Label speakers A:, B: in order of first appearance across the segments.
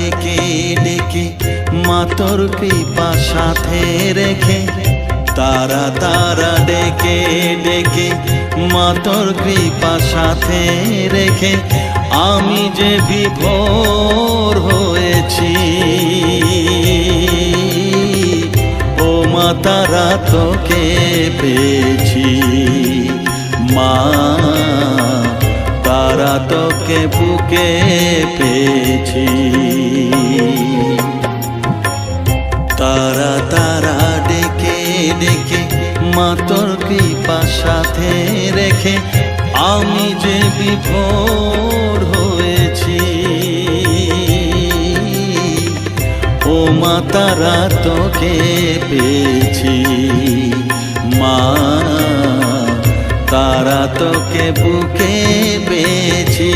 A: ডেকে ডেকে মা তোর কৃপা সাথে রেখে, তারা তারা ডেকে ডেকে মা তোর কৃপা সাথে রেখে, আমি যে বিভোর হয়েছি। ও মা তারা তোকে পেয়েছি, মা তারা তোকে বুকে পেয়েছি। তারা তারা ডেকে ডেকে মা তোর কৃপা সাথে রেখে, আমি যে বিভোর হয়েছি। ও মা তারা তোকে পেয়েছি, মা তারা তোকে বুকে পেয়েছি।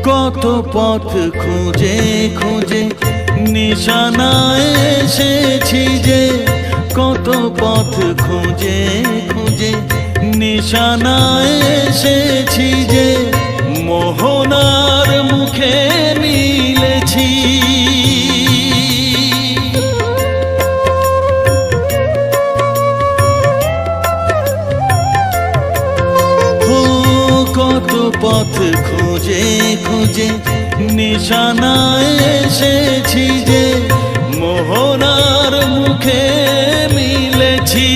A: কত পথ খুঁজে খুঁজে নিশানায় এসেছি যে, কত পথ খুঁজে খুঁজে নিশানায় এসেছি যে, মোহনার মুখে মিলেছি। কত পথ খুঁজে খুঁজে নিশানায় এসেছি যে, মোহনার মুখে মিলেছি।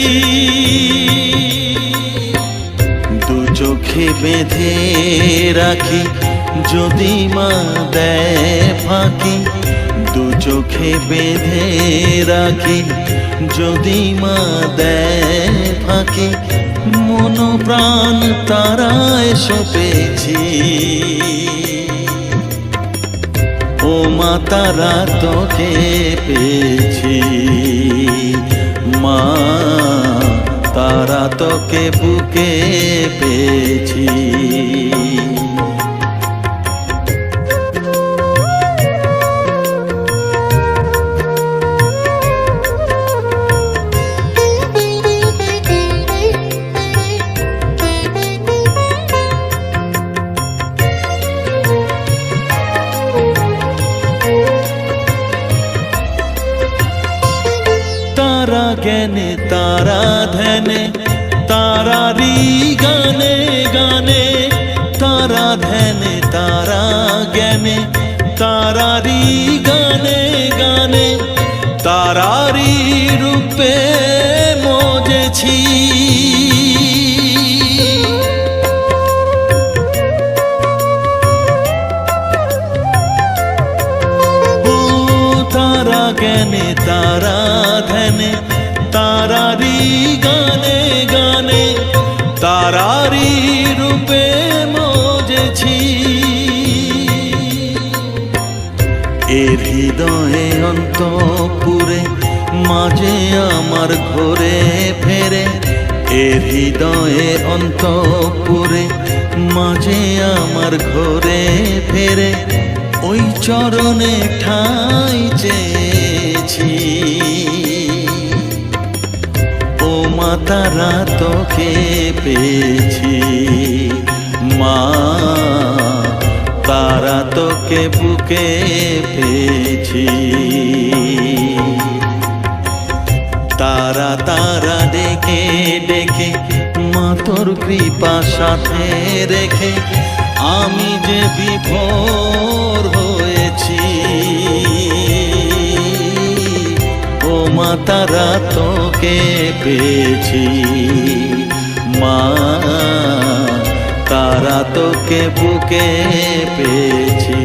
A: দু চোখে বেঁধে রাখি যদি মা দেয় ফাঁকি, দু চোখে বেঁধে রাখি যদি মা দেয় ফাঁকি, মন প্রাণ তারায় সপেছি। ও মা তারা তোকে পেয়েছি, মা তারা তোকে বুকে পেয়েছি। তারা জ্ঞানে তারা ধ্যানে তারারি গানে গানে, তারা ধ্যানে তারা জ্ঞানে তারারি গানে গানে, তারারি রূপে মজেছি। তারা জ্ঞানে তারা ধ্যানে তারারি গানে গানে, তারারি রূপে মজেছি। এর হৃদয়ে অন্তপুরে মাঝে আমার ঘরে ফেরে, এর হৃদয়ে অন্তপুরে মাঝে আমার ঘরে ফেরে, ওই চরণে ঠাঁই চেয়েছি। ও মা তারা তোকে পেয়েছি, মা তারা তোকে বুকে পেয়েছি। তারা তারা ডেকে ডেকে মা তোর কৃপা সাথে রেখে, আমি যে বিভোর হয়েছি। ও মা তারা তোকে পেয়েছি, মা তারা তোকে বুকে পেয়েছি।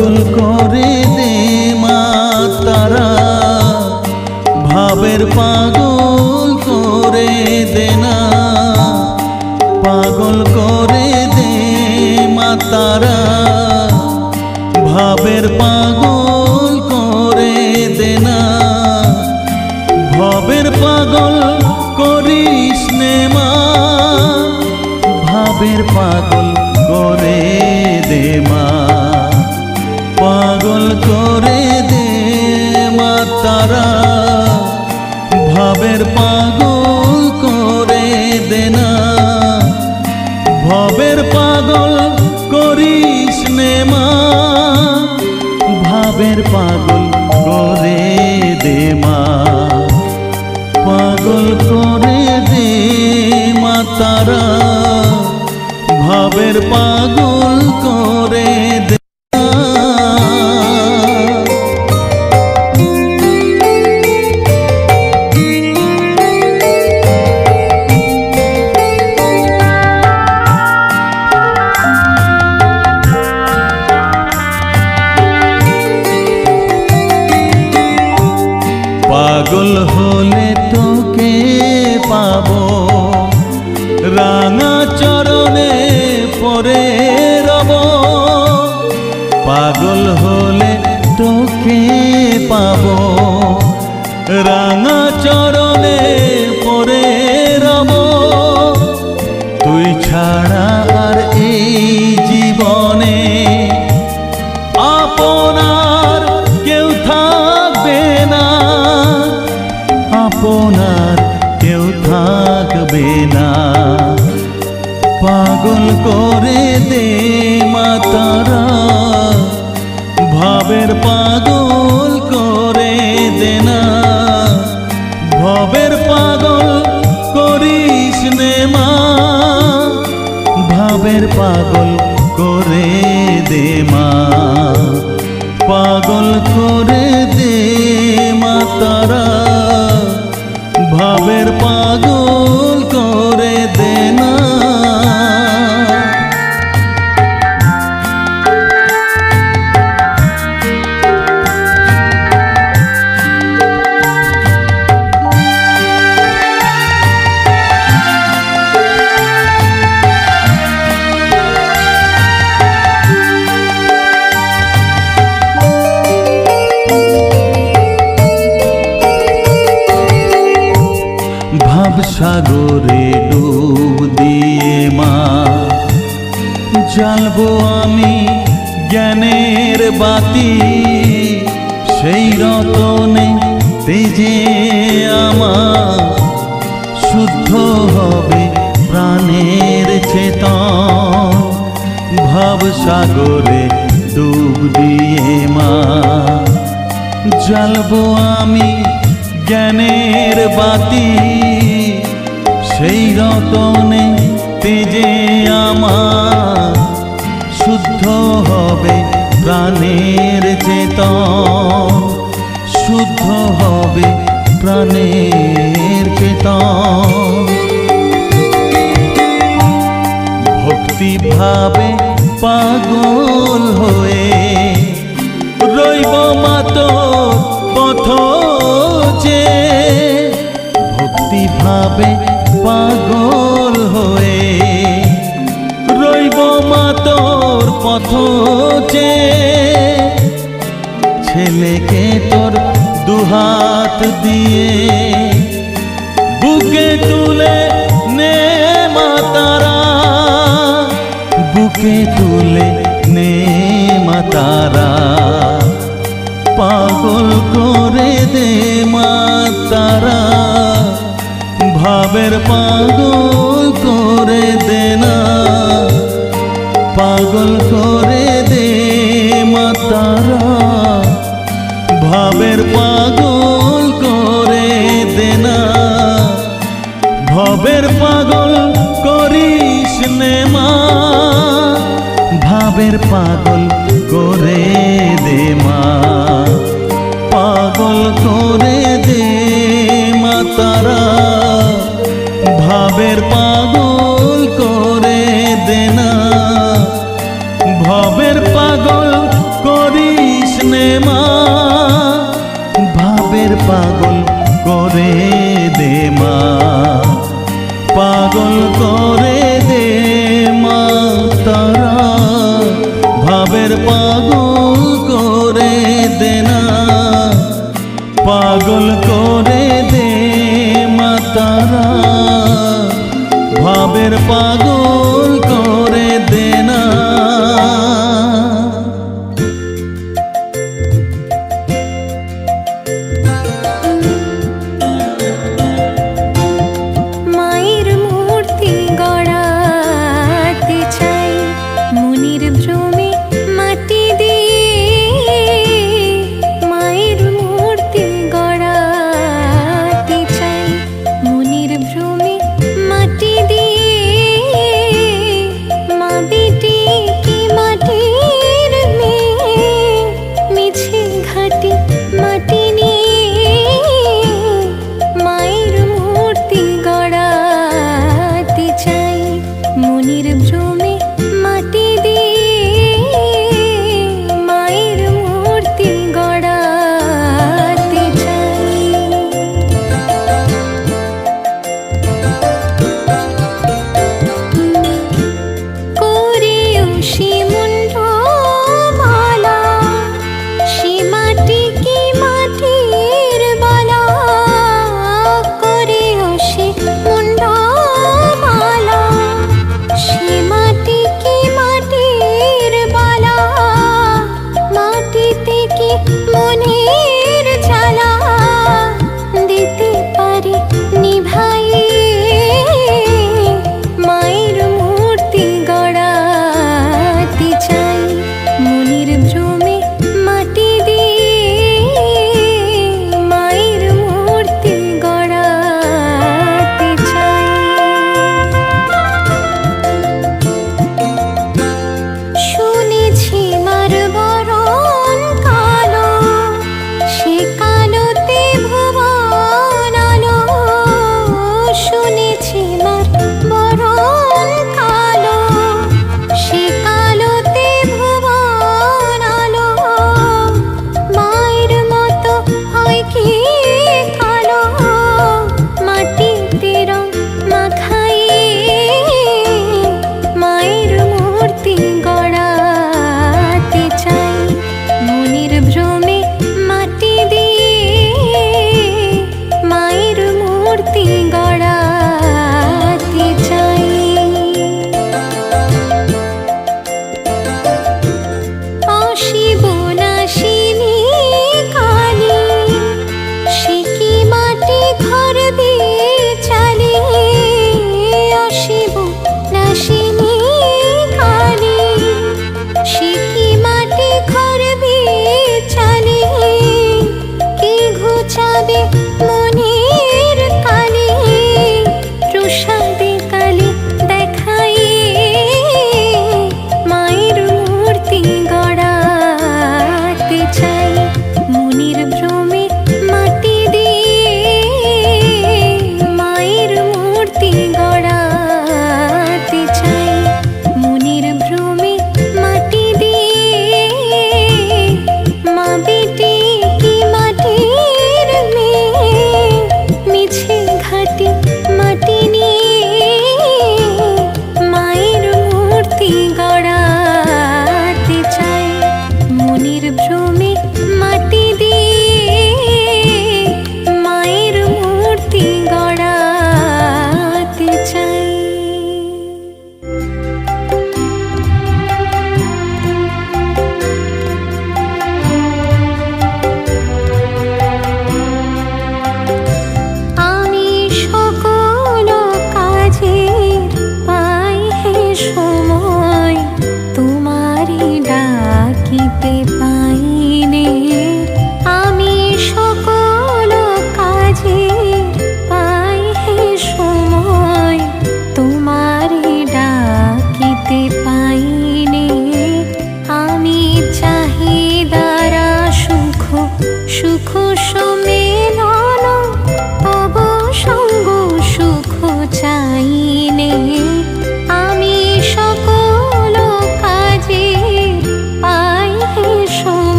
A: পাগল করে দে মা তারা, ভাবের পাগল করে দে না, পাগল করে দে মা তারা, ভাবের পাগল করে দে না, ভবের পাগল করিস নে মা, ভাবের পাগল করে দে মা, পাগল করে দে মা তারা, ভাবের পাগল করে দে না, ভবের পাগল করিস নে মা, ভাবের পাগল করে দে মা, পাগল করে দে মা তারা, ভাবের পাগল করে দে। পাগল হলে তোকে পাবো, রাঙা চরণে পরে রব, পাগল হলে তোকে পাবো, রাঙা চরণে পরে রব, তুই ছাড়া আর এই জীবনে আপনার কেউ থাকবে না, আপনার কেউ থাকবে না, পাগল করে দে মা তারা, ভাবের পাগল করে দে না, ভবের পাগল করিস নে মা, ভাবের পাগল করে দে মা, পাগল করে দে মা তারা, ভাবের পাগল করে দে না। সাগরে ডুব দিয়ে মা জ্বালবো আমি জ্ঞানের বাতি, সেই রতনে তেজে আমার শুদ্ধ হবে প্রাণের চেতন, ভাব সাগরে ডুব দিয়ে মা জ্বালবো আমি জ্ঞানের বাতি, সেই রতনে তেজে আমার শুদ্ধ হবে প্রাণের চেতন, শুদ্ধ হবে প্রাণের চেতন, ভক্তি ভাবে পাগল হয়ে রইব মাতো পথ যে, ভক্তি ভাবে পাগল হয়ে রইব মা তোর পথ যে, ছেলেকে তোর দুহাত দিয়ে বুকে তুলে নে মা তারা, বুকে তুলে নে মা তারা, পাগল করে দে মা তারা, ভাবের পাগল করে দে না, পাগল করে দে মা তারা, ভাবের পাগল করে দে না, ভবের পাগল করিস নে মা, ভাবের পাগল করে দে মা, পাগল করে দে মা তারা, ভাবের পাগল করে দে না, ভবের পাগল করি দে মা, ভাবের পাগল করে দে মা, পাগল করে দে মা তারা, ভাবের পাগল করে দে না, পাগল করে দে মা তারা, ভাবের পাগল করে দে না।
B: মায়ের মূর্তি গড়াতে চাই মনির ভ্রমে মাটি দিয়ে, মায়ের মূর্তি গড়াতে চাই মনির ভ্রমে মাটি দিয়ে,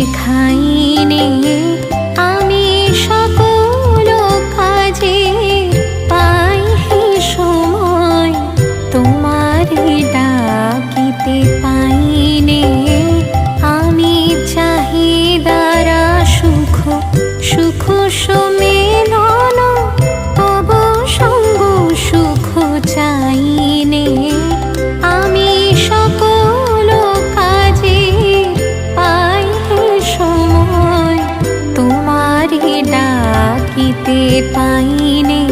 B: শেখাইনে আমি সকল কাজে পাই হে সময় তোমারে ডাকিতে পাইনে আমি চাহিদারা সুখ সুখ সমেলন তব সঙ্গ সুখ চাইনে আমি সকল কাজে পাই হে সময় তোমারে ডাকিতে পাইনে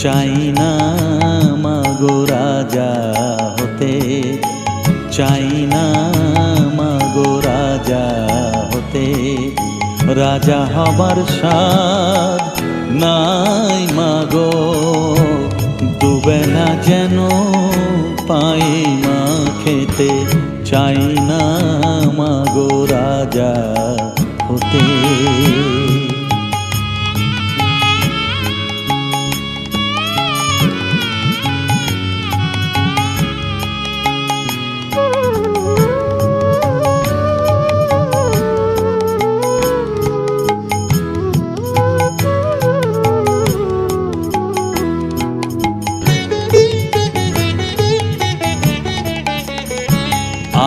A: চাই না মাগো রাজা হতে, চাই না মাগো রাজা হতে, রাজা হবার স্বাদ নাই মাগো, দুবেলা যেন পাই মা খেতে, চাই না মাগো রাজা হতে।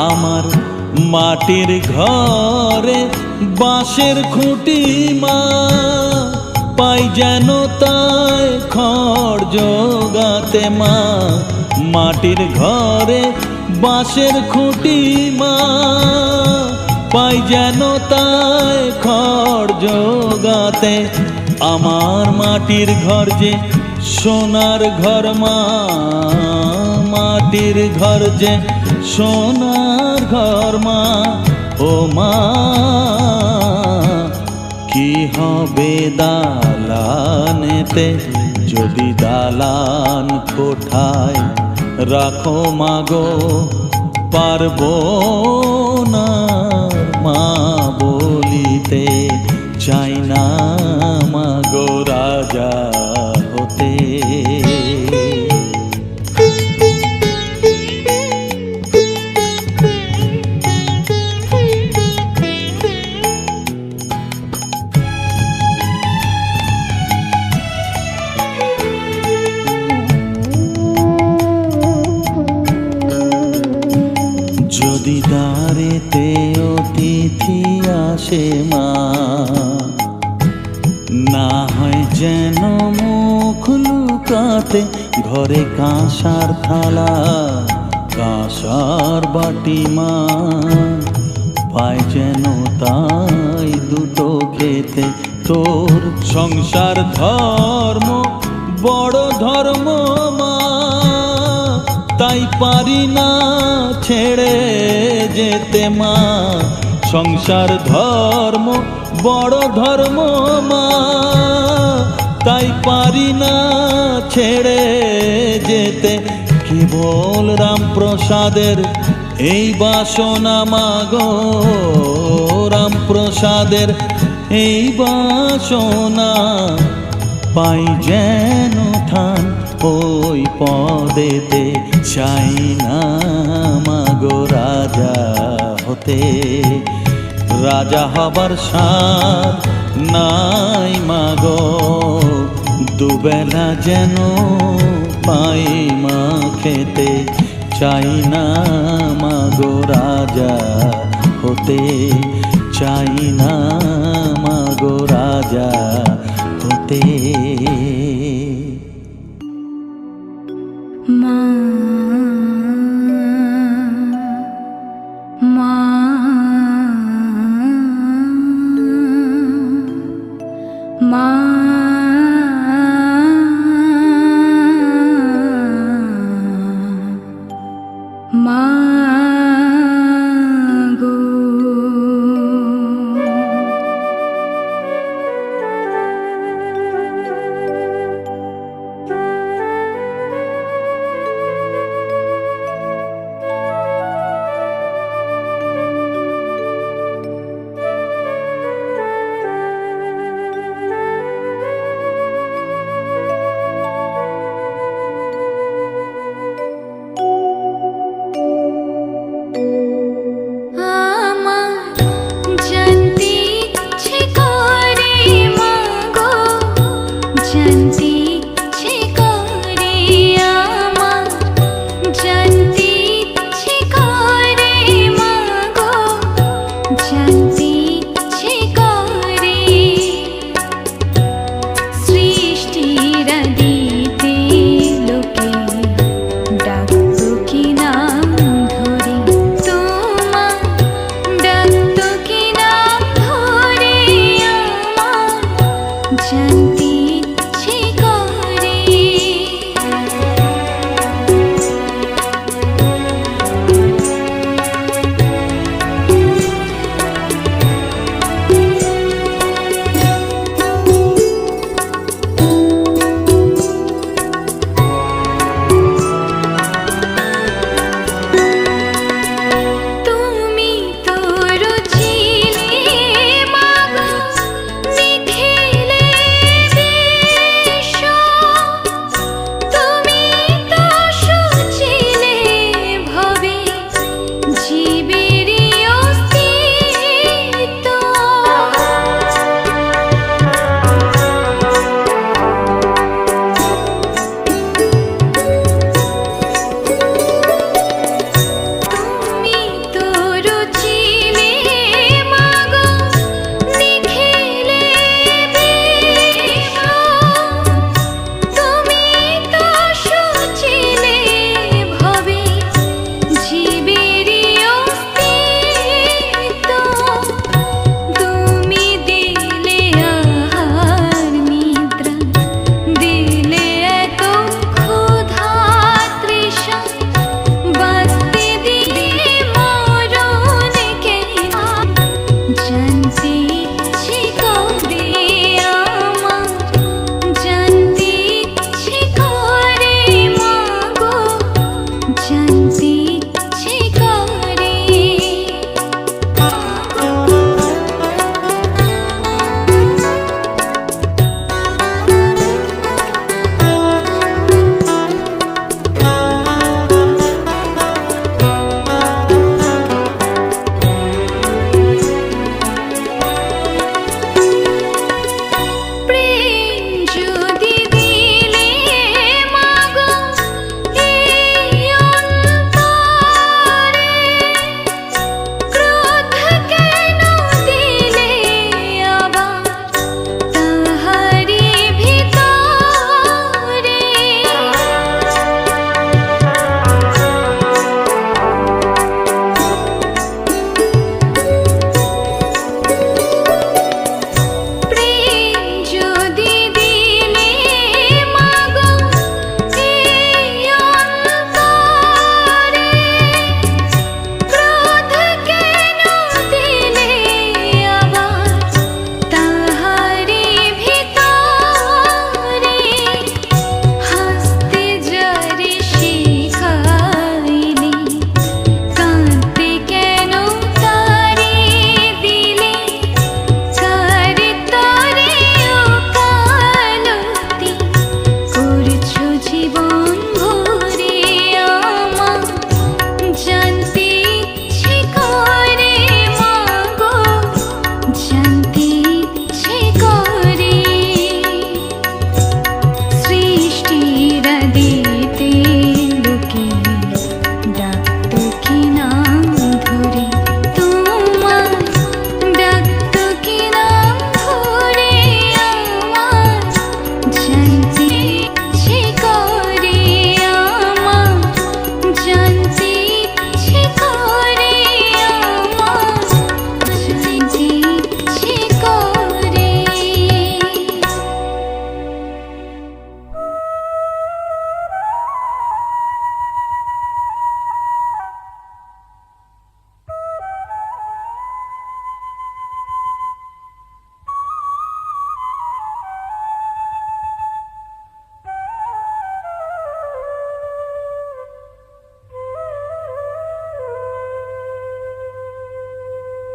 A: আমার মাটির ঘরে বাঁশের খুঁটি মা, পাই যেন তাই খড় জোগাতে মা, মাটির ঘরে বাঁশের খুঁটি মা, পাই যেন তাই খড় জোগাতে, আমার মাটির ঘর যে সোনার ঘর মা, মাটির ঘর যে সোনার ঘর মা, ও মা কি হবে দালানেতে, যদি দালান কোঠায় রাখো মাগো, পারবো না মা বলিতে, চাই না মাগো রাজা হতে। যদি দ্বারেতে অতিথি আসে মা, না হয় যেন মুখ লুকাতে, ঘরে কাঁসার থালা কাঁসার বাটি মা, পায় যেন তাই দুটো খেতে, তোর সংসার ধর্ম বড় ধর্ম মা, তাই পারি না ছেড়ে যেতে মা, সংসার ধর্ম বড় ধর্ম মা, তাই পারি না ছেড়ে যেতে, কেবল রামপ্রসাদের এই বাসনা মাগো, রামপ্রসাদের এই বাসনা, পাই যেন থান ওই পদেতে, চাই না মাগো রাজা হতে, রাজা হবার স্বাদ নাই মাগো, দুবেলা যেন পাই মা খেতে, চাই না মাগো রাজা হতে, চাই না মাগো রাজা হতে।
B: মা মা মা মা গো।
C: জানতে ইচ্ছে করে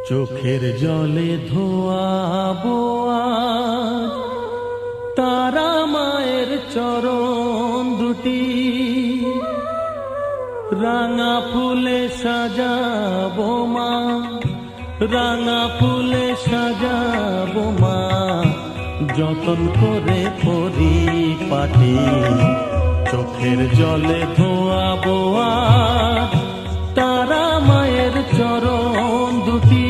A: চোখের জলে ধোয়াবো আজ তারা মায়ের চরণ দুটি, রাঙা ফুলে সাজাবো মা, রাঙা ফুলে সাজাবো মা, যতন করে পরিপাটি। চোখের জলে ধোয়াবো আজ তারা মায়ের চরণ দুটি।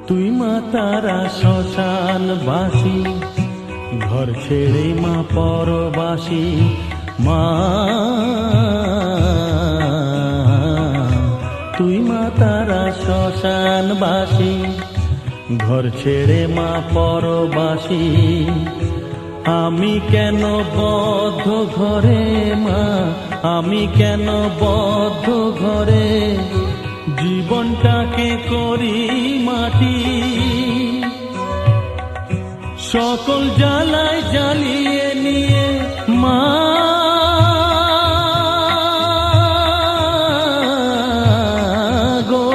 A: তুই মা তারা শ্মশান বাসী, ঘর ছেড়ে মা পরবাসী। মা তুই মা তারা শ্মশান বাসী, ঘর ছেড়ে মা পরবাসী। আমি কেন বদ্ধ ঘরে মা, আমি কেন বদ্ধ ঘরে, জীবনটাকে করি মাটি। সকল জ্বালায় জ্বালিয়ে নিয়ে মা গো,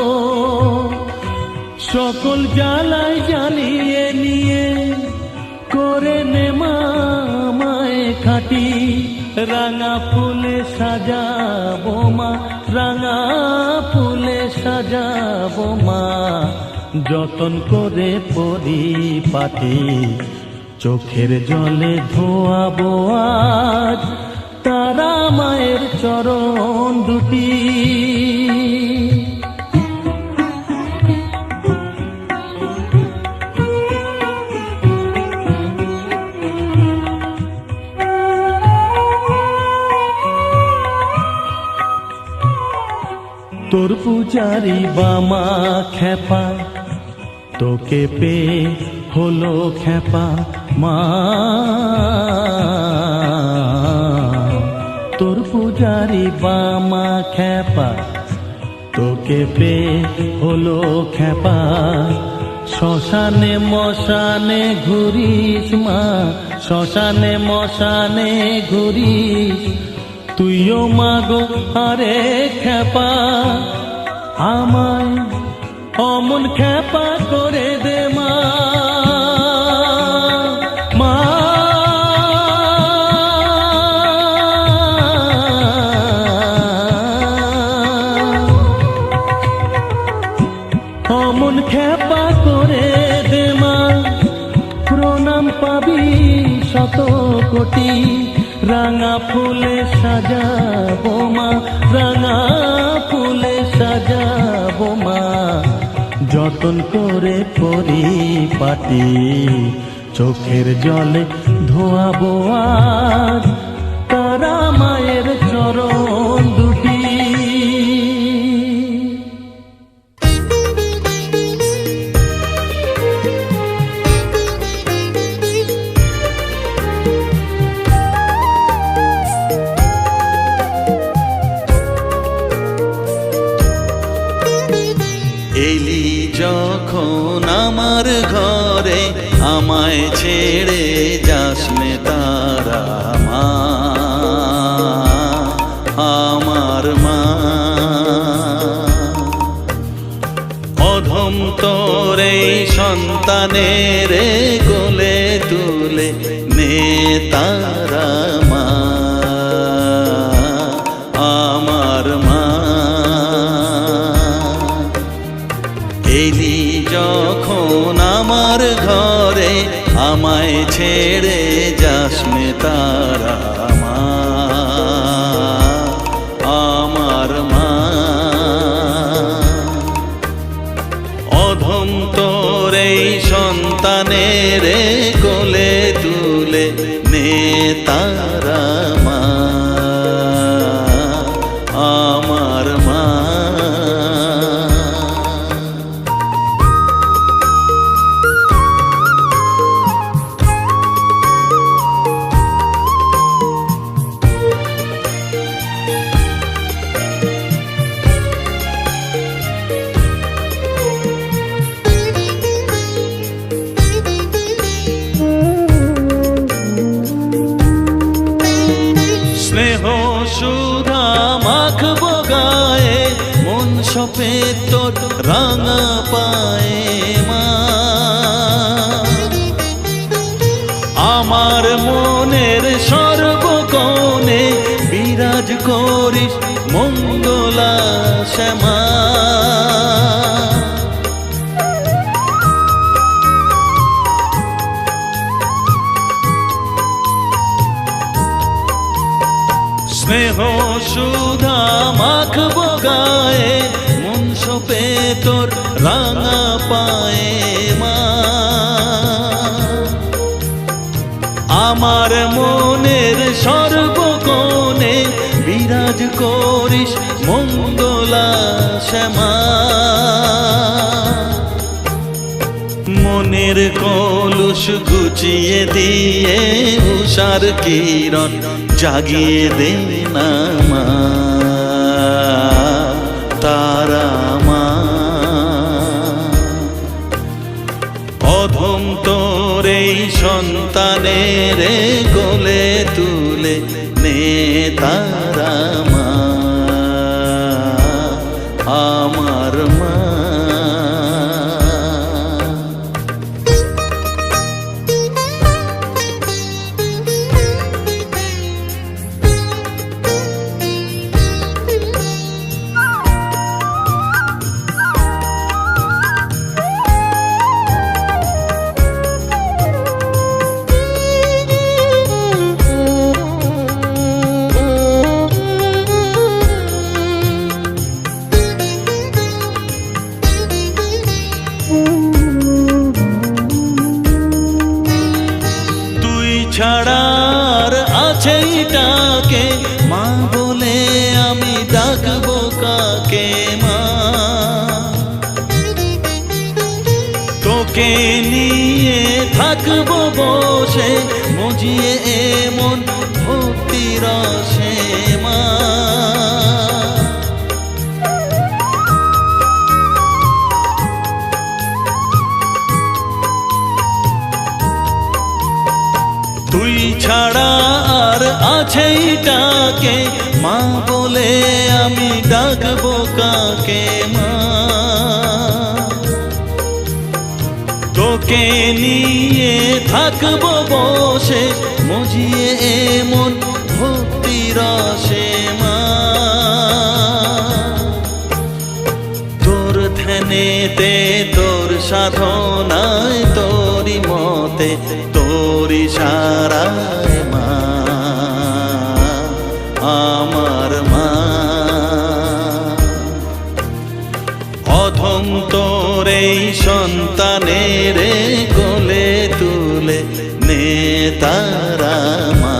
A: সকল জ্বালায় জ্বালিয়ে নিয়ে করে নে মা মায়ে খাটি। রাঙা ফুলে সাজাবো মা, রাঙা ফুলে সাজাবো মা, যতন করে পরিপাটি। চোখের জলে ধোয়াবো আজ তারা মায়ের চরণ দুটি। তোর পূজারি বামা খেপা, তোকে পে হলো খেপা মা। তোর পূজারি বামা খেপা, তোকে পে হলো খেপা। শ্মশানে মশানে ঘুরিস মা, শ্মশানে মশানে ঘুরিস। তুইও মাগো আরে খেপা, আমায় অমন খেপা করে দে মা। মা অমন খেপা করে দে মা, প্রণাম পাবি শত কোটি। রাঙা ফুলে সাজাবো মা, রাঙা ফুলে সাজাবো মা, যতন করে পরিপাটি। চোখের জলে ধোয়াবো আজ তারা মায়ের চরণ দুটি।
C: এলি যখন আমার ঘরে, আমায় ছেড়ে যাস নে তারা মা, আমার মা। অধম তোর এই সন্তানের কোলে তুলে নে তারা মা, আমার মা। এলি যখন আমার ঘরে, আমায় ছেড়ে যাস নে তারা মা, আমার মা। অধম তোর এই সন্তানের কোলে তুলে নে তারা মা, আমার মা। সপে তোর রাঙা পায়ে মা আমার মনের সর্বকোণে বিরাজ করিস মঙ্গলা শ্যামা স্নেহ সুধা মাখবো গায়ে মন সপে তোর রাঙা পায়ে মা আমার মনের সর্বকোণে বিরাজ করিস মঙ্গলা শ্যামা মনের কলুষ গুছিয়ে দিয়ে উষার কিরণ জাগিয়ে দে না মা তারা মা অধম তোর এই সন্তানের কোলে তুলে নে তারা মা আমার মা ছাড়ার আছে ডাকে মা বলে আমি ডাকবো কাকে মা তোকে নিয়ে থাকবো বসে মজিয়ে এমন ভক্তি রসে মা তুই ছাড়া আর আছে ডাকে মা বলে আমি ডাকবো কাকে মা তোকে নিয়ে থাকবো বসে মজিয়ে এমন ভক্তি রসে মা তোর ধ্যানেতে তোর সাধনায় তোরি মতে তোরি সারায় মা আমার মা অধম তোর এই সন্তানের কোলে তুলে নে তারা মা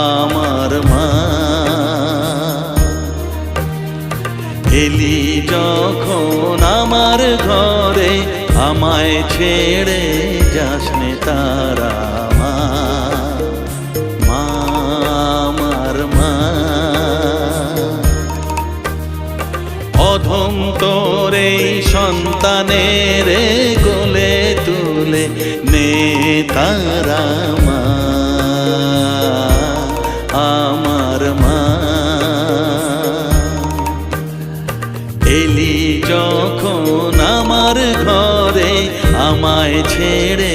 C: আমার মা এলি যখন আমার ঘরে আমায় ছেড়ে যাস নে তারা মা আমার মা অধম তোর এই সন্তানের কোলে তুলে নে তারা মা আমার মা এলি যখন আমার ঘরে আমায় ছেড়ে